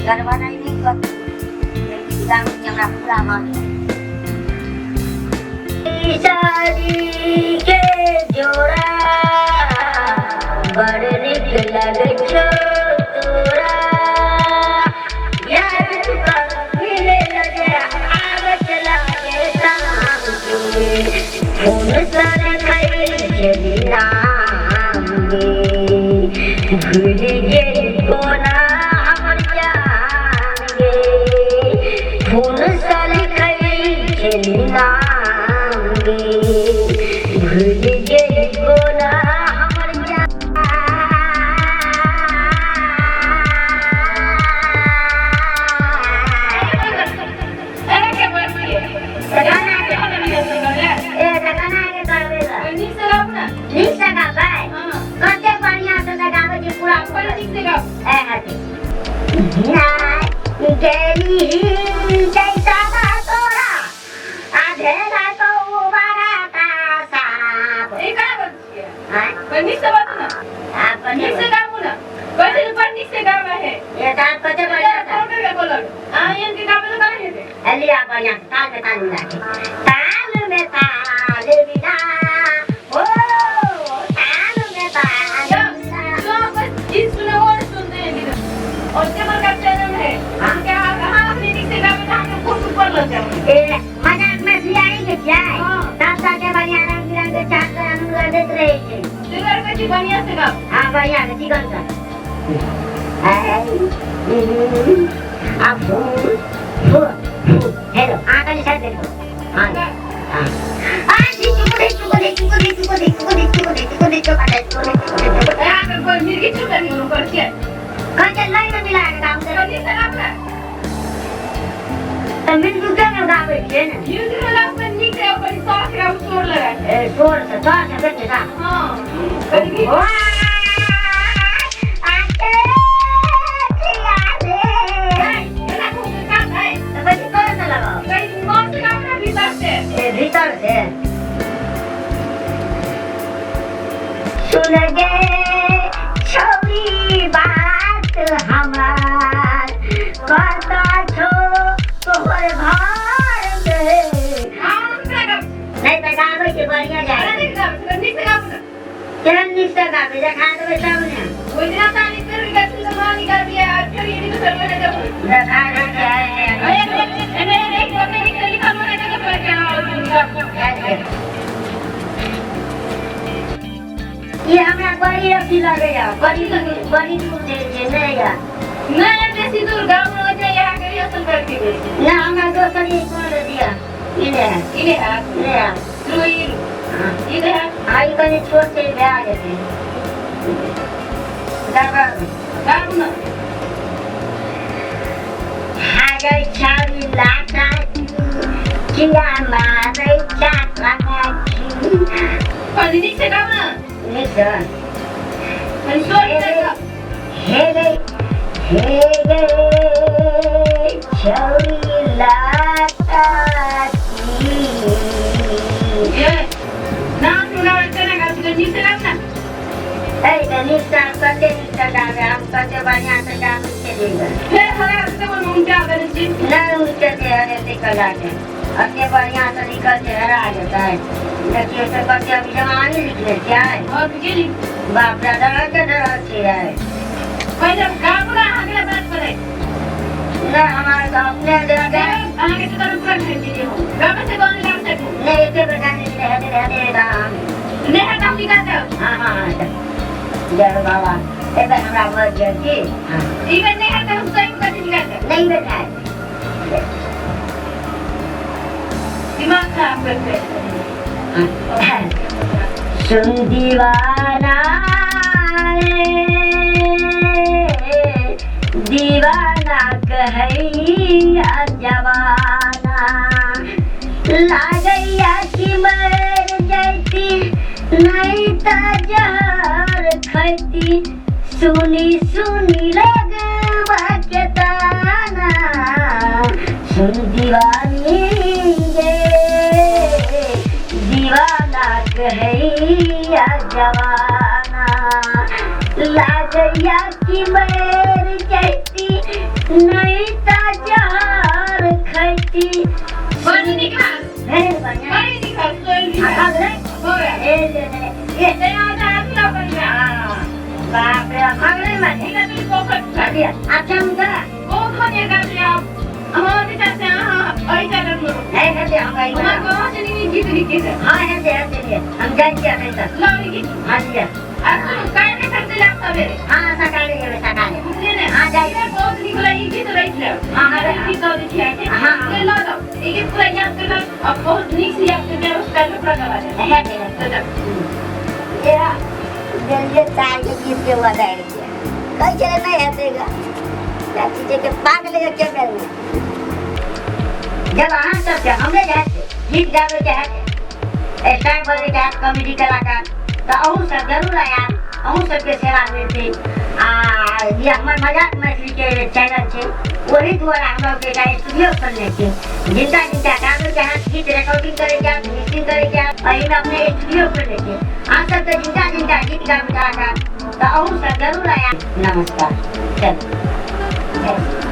Garwana ini kok yang aku lama. शादी के जोड़ा बड़ निक लगे छो तोरा यार मिले लगे आवत लागे शाम के फोन सर खई चली नाम गे भूल गई कोना हमर जान गे फोन सर खई चली नाम भूल गई कोना हमर जान बढ़िया से गाओ। हाँ बढ़िया से चिकन का। अब हेलो आका जी साइड देखो। हाँ हाँ। सुन गे छोरी बात हमार कहता छो तोहर घर में नहीं तो गावे के बढ़िया जाए चलन निश्चय गावे देखा देवे तब ने ओइ दिन ताली कर के तुम मानी कर दिया फिर ये तो सर्वे ने जब देखा दे एक अपने लिखा मैंने जगह पर क्या ये हमरा बड़ी अच्छी लगे या बड़ी दूर दे नहीं या नहीं बेसी दूर गांव में होते यहाँ के असल करके ना हमरा दोस्त ने कौन दिया इले है लोई इले है आई कने छोटे ले आ जाते दादा ना हागे चाली लाटा किया मारे चाट लगा पर निक से काम ना Listen. Hey, chori lata ki. Na tuna chana ka tu ni se na. Hey, ni sa kate ni sa ga am kate banya sa ga ke dega. Hey, hala se mo unja ga ni. Na unja de are te kala ke. अत्य बढ़िया से निकल के हरा जाता है देखिए तो बच्चे अभी जमाने लिखने क्या है और किसी बाप दादा के डर अच्छी है कोई जब काम ना अगले बात करे ना हमारे गाँव अपने जगह आगे तो तरफ कर दीजिए गाँव से कौन लड़ सकूं नहीं इतने प्रकार से रहते काम नहीं है काम निकालते हो हाँ जय बाबा ये तो हमारा बहुत जल्दी इवन नहीं है तो उसको ही कर निकालते नहीं बैठा है दिमाग खराब करते हैं सुन दीवाना दीवाना कहैया जवाना लागैया कि मर जैती नहीं तो जहर खैती सुनी सुनी लगवा के ताना सुन दीवानी दीवाना कहैया जवाना लागैया कि मर जैती नहीं दिया अच्छा मुद्दा ओ खाने का दिया हमारे चाचा हां आई चलन लो है दे हम आई हमारे को से नहीं जीत लिखे से हां है दे हम जान क्या है लाओ की हां जी आप काय के करते लगता मेरे हां सकाले ये सकाले ने हां जाइए बहुत निकला ये की तो रख ले हां की तो दिखा है हां ले लो ये पूरा याद कर लो अब बहुत निक से याद कर उसका टुकड़ा लगा है ये जल्दी तार के गीत के हुआ जाएगा कई चले नहीं है देगा चाची जी के पागल है क्या करना जब हाँ सब हमने जाते गीत गावे के है स्टार बजे के कॉमेडी कलाकार तो अहू सब जरूर आया अहू सबके सेवा देते ये हमारे मजाक मैथिली के चैनल छे वही द्वारा हम लोग के स्टूडियो खोलने के जिनका गावे के हाथ गीत रिकॉर्डिंग करे क्या मिक्सिंग करे क्या और अपने स्टूडियो खोलने के आप सब तो जिनका गीत गावे कलाकार तो अहू सब जरूर आया नमस्कार चलो